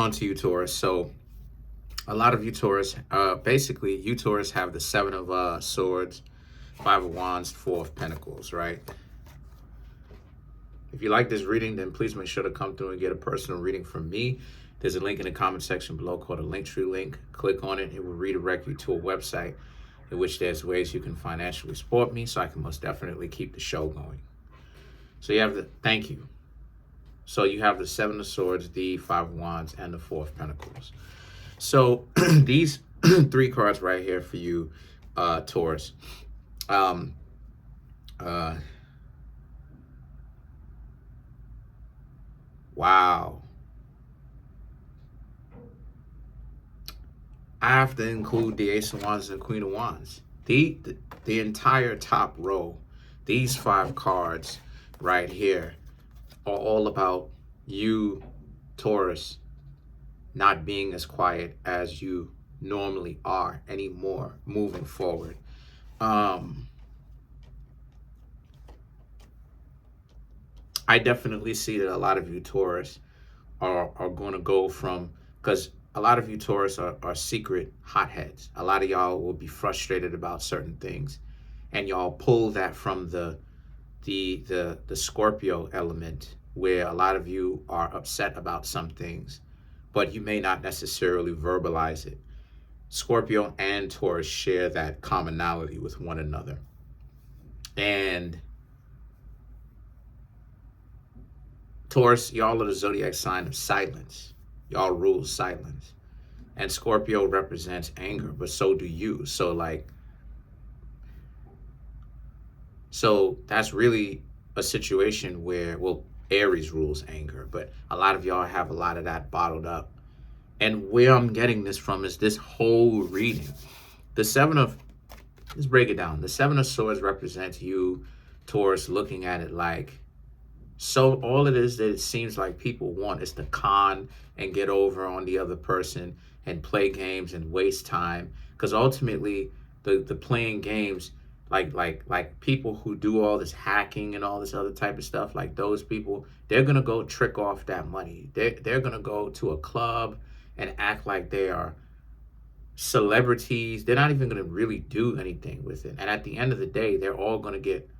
On to you, Taurus. So a lot of you Taurus, basically you Taurus have the Seven of Swords, Five of Wands, Four of Pentacles, right? If you like this reading, then please make sure to come through and get a personal reading from me. There's a link in the comment section below called a Linktree link. Click on it. It will redirect you to a website in which there's ways you can financially support me so I can most definitely keep the show going. So you have the, thank you. So you have the Seven of Swords, the Five of Wands, and the Four of Pentacles. So these three cards right here for you, Taurus. Wow. I have to include the Ace of Wands and the Queen of Wands. The entire top row, these five cards right here are all about you, Taurus, not being as quiet as you normally are anymore moving forward. I definitely see that a lot of you Taurus are going to go from, because a lot of you Taurus are secret hotheads. A lot of y'all will be frustrated about certain things, and y'all pull that from the Scorpio element, where a lot of you are upset about some things, but you may not necessarily verbalize it. Scorpio and Taurus share that commonality with one another. And Taurus, y'all are the zodiac sign of silence. Y'all rule silence. And Scorpio represents anger, but so do you. So that's really a situation where, well, Aries rules anger, but a lot of y'all have a lot of that bottled up. And where I'm getting this from is this whole reading. Let's break it down. The Seven of Swords represents you, Taurus, looking at it like, so all it is that it seems like people want is to con and get over on the other person and play games and waste time. Because ultimately, the playing games, like people who do all this hacking and all this other type of stuff, like those people, they're gonna go trick off that money. They're gonna go to a club and act like they are celebrities. They're not even gonna really do anything with it. And at the end of the day, they're all gonna get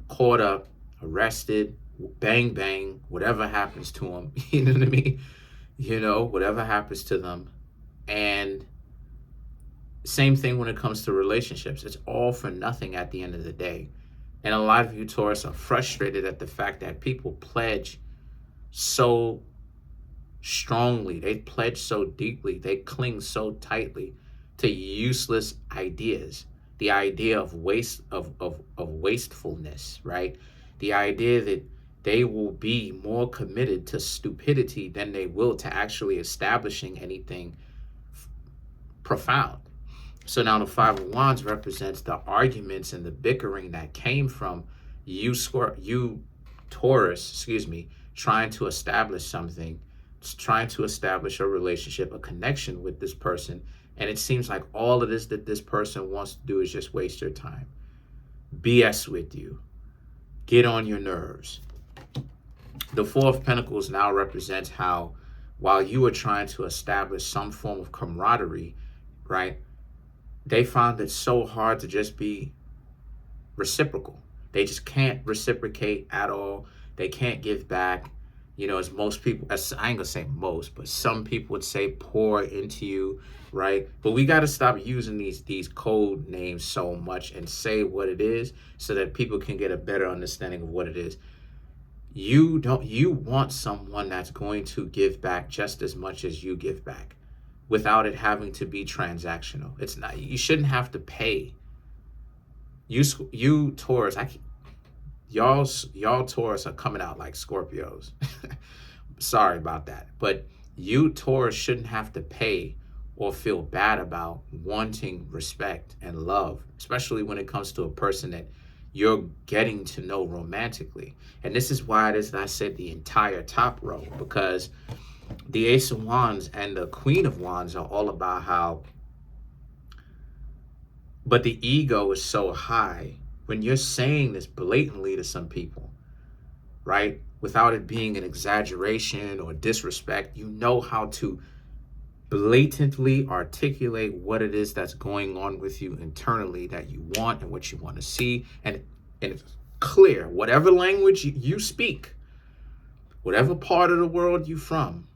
caught up, arrested, bang, bang, whatever happens to them, you know what I mean? You know, whatever happens to them. And same thing when it comes to relationships. It's all for nothing at the end of the day. And a lot of you Taurus are frustrated at the fact that people pledge so strongly, they pledge so deeply, they cling so tightly to useless ideas. The idea of wastefulness, right? The idea that they will be more committed to stupidity than they will to actually establishing anything profound. So now the Five of Wands represents the arguments and the bickering that came from you Taurus, trying to establish something, trying to establish a relationship, a connection with this person. And it seems like all it is that this person wants to do is just waste your time, BS with you, get on your nerves. The Four of Pentacles now represents how, while you are trying to establish some form of camaraderie, right, they found it so hard to just be reciprocal. They just can't reciprocate at all. They can't give back. You know, as most people, as I ain't gonna say most, but some people would say pour into you, right? But we got to stop using these code names so much and say what it is so that people can get a better understanding of what it is. You want someone that's going to give back just as much as you give back without it having to be transactional. It's not, you shouldn't have to pay. You Taurus, y'all Taurus are coming out like Scorpios. Sorry about that. But you Taurus shouldn't have to pay or feel bad about wanting respect and love, especially when it comes to a person that you're getting to know romantically. And this is why it is that I said the entire top row, because the Ace of Wands and the Queen of Wands are all about how, but the ego is so high when you're saying this blatantly to some people, right? without it being an exaggeration or disrespect. You know how to blatantly articulate what it is that's going on with you internally that you want and what you want to see. And it's clear, whatever language you speak, whatever part of the world you from,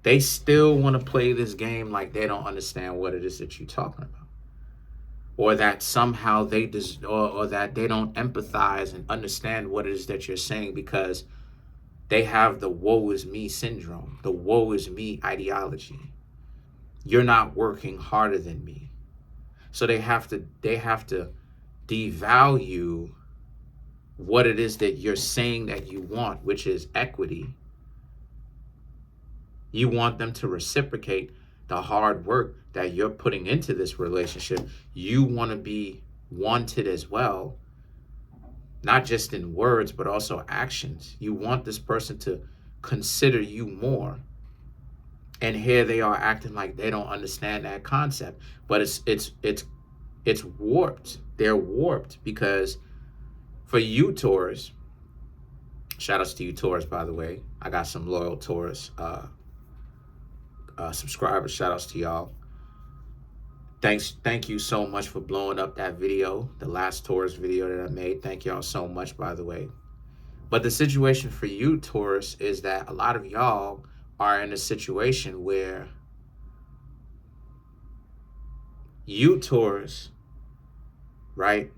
they still want to play this game like they don't understand what it is that you're talking about. Or that somehow or that they don't empathize and understand what it is that you're saying because they have the woe is me syndrome, the woe is me ideology. You're not working harder than me. So they have to devalue what it is that you're saying that you want, which is equity. You want them to reciprocate the hard work that you're putting into this relationship. You want to be wanted as well, not just in words, but also actions. You want this person to consider you more. And here they are acting like they don't understand that concept. But it's warped. They're warped because for you, Taurus, shout outs to you, Taurus, by the way. I got some loyal Taurus subscribers. Shout outs to y'all. Thank you so much for blowing up that video, the last Taurus video that I made. Thank y'all so much, by the way. But the situation for you, Taurus, is that a lot of y'all are in a situation where you, Taurus, right?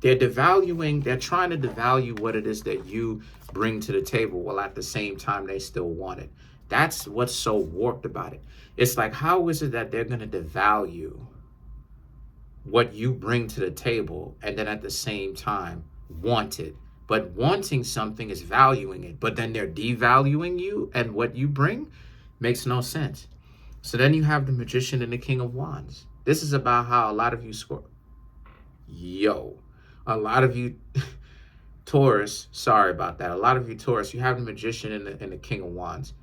They're trying to devalue what it is that you bring to the table, while at the same time they still want it. That's what's so warped about it. It's like, how is it that they're going to devalue what you bring to the table and then at the same time want it? But wanting something is valuing it, but then they're devaluing you and what you bring? Makes no sense. So then you have the Magician and the King of Wands. This is about how a lot of you score. A lot of you Taurus, sorry about that. A lot of you Taurus, you have the Magician and the King of Wands.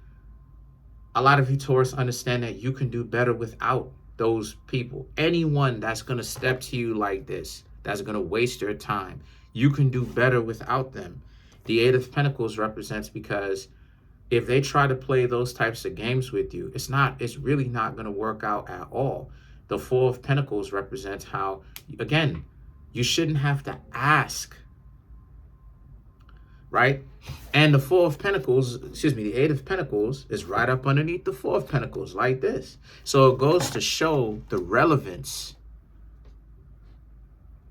A lot of you Taurus understand that you can do better without those people. Anyone that's going to step to you like this, that's going to waste your time, you can do better without them. The Eight of Pentacles represents, because if they try to play those types of games with you, it's really not going to work out at all. The Four of Pentacles represents how, again, you shouldn't have to ask, right? And the Four of Pentacles, the Eight of Pentacles is right up underneath the Four of Pentacles like this. So it goes to show the relevance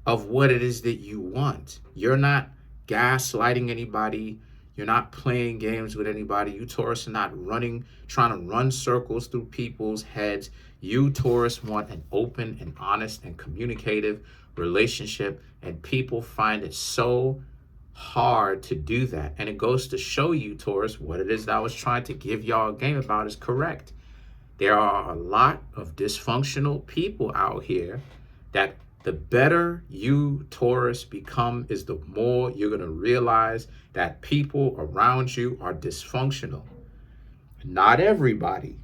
of what it is that you want. You're not gaslighting anybody. You're not playing games with anybody. You Taurus are not trying to run circles through people's heads. You Taurus want an open and honest and communicative relationship, and people find it so hard to do that. And it goes to show you, Taurus, what it is that I was trying to give y'all a game about is correct. There are a lot of dysfunctional people out here that the better you, Taurus, become is the more you're going to realize that people around you are dysfunctional. Not everybody.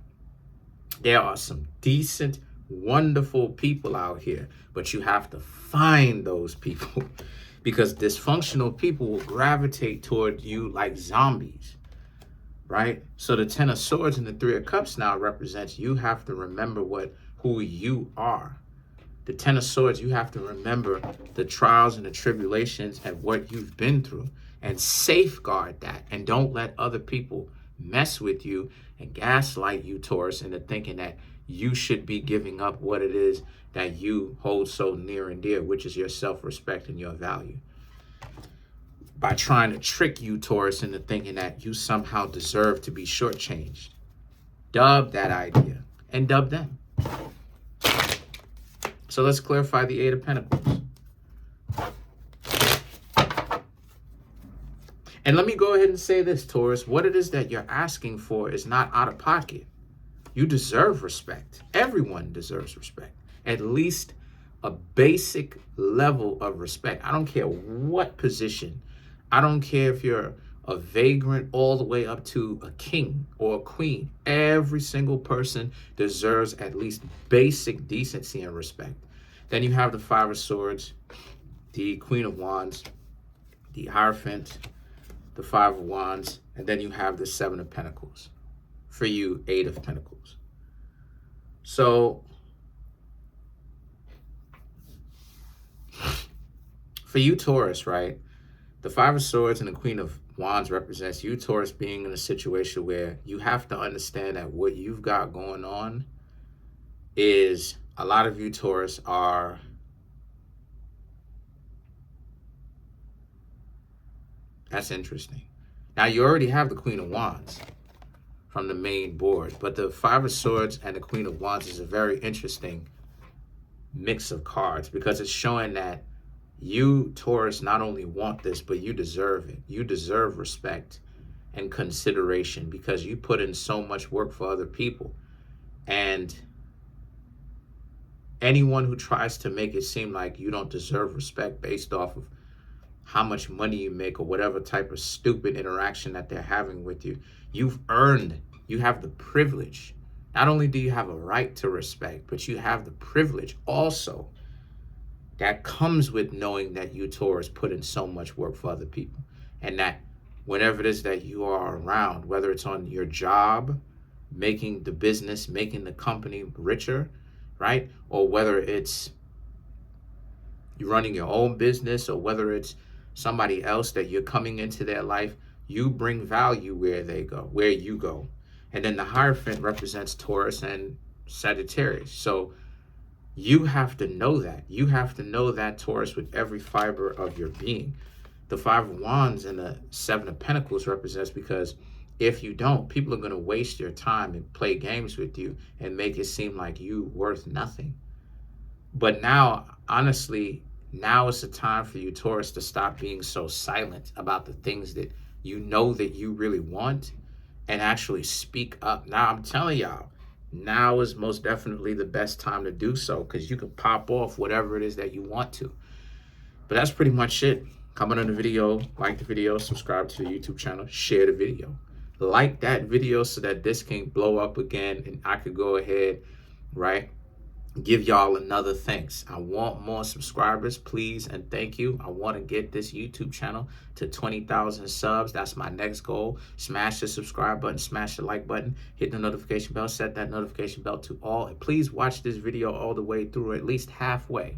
There are some decent, wonderful people out here, but you have to find those people because dysfunctional people will gravitate toward you like zombies, right? So the Ten of Swords and the Three of Cups now represents you have to remember who you are. The Ten of Swords, you have to remember the trials and the tribulations and what you've been through and safeguard that, and don't let other people mess with you and gaslight you, Taurus, into thinking that you should be giving up what it is that you hold so near and dear, which is your self-respect and your value. By trying to trick you, Taurus, into thinking that you somehow deserve to be shortchanged. Dub that idea and dub them. So let's clarify the Eight of Pentacles. And let me go ahead and say this, Taurus. What it is that you're asking for is not out of pocket. You deserve respect. Everyone deserves respect. At least a basic level of respect. I don't care what position. I don't care if you're a vagrant all the way up to a king or a queen. Every single person deserves at least basic decency and respect. Then you have the Five of Swords, the Queen of Wands, the Hierophant, the Five of Wands, and then you have the Seven of Pentacles. For you, Eight of Pentacles. So, for you, Taurus, right? The Five of Swords and the Queen of Wands represents you, Taurus, being in a situation where you have to understand that what you've got going on is, a lot of you, Taurus, are that's interesting. Now, you already have the Queen of Wands from the main board, but the Five of Swords and the Queen of Wands is a very interesting mix of cards, because it's showing that you, Taurus, not only want this, but you deserve it. You deserve respect and consideration because you put in so much work for other people. And anyone who tries to make it seem like you don't deserve respect based off of how much money you make or whatever type of stupid interaction that they're having with you, you've earned, you have the privilege. Not only do you have a right to respect, but you have the privilege also that comes with knowing that you, Taurus, put in so much work for other people. And that whenever it is that you are around, whether it's on your job, making the business, making the company richer, right? Or whether it's you running your own business, or whether it's somebody else that you're coming into their life, you bring value where they go, where you go. And then the Hierophant represents Taurus and Sagittarius. So you have to know that. You have to know that, Taurus, with every fiber of your being. The Five of Wands and the Seven of Pentacles represents, because if you don't, people are going to waste your time and play games with you and make it seem like you worth nothing. But now, honestly, now is the time for you, Taurus, to stop being so silent about the things that you know that you really want and actually speak up. Now, I'm telling y'all, now is most definitely the best time to do so, because you can pop off whatever it is that you want to. But that's pretty much it. Comment on the video, like the video, subscribe to the YouTube channel, share the video. Like that video so that this can blow up again and I could go ahead, right, give y'all another thanks. I want more subscribers, please, and thank you. I want to get this YouTube channel to 20,000 subs. That's my next goal. Smash the subscribe button, smash the like button, hit the notification bell, set that notification bell to all, and please watch this video all the way through, at least halfway.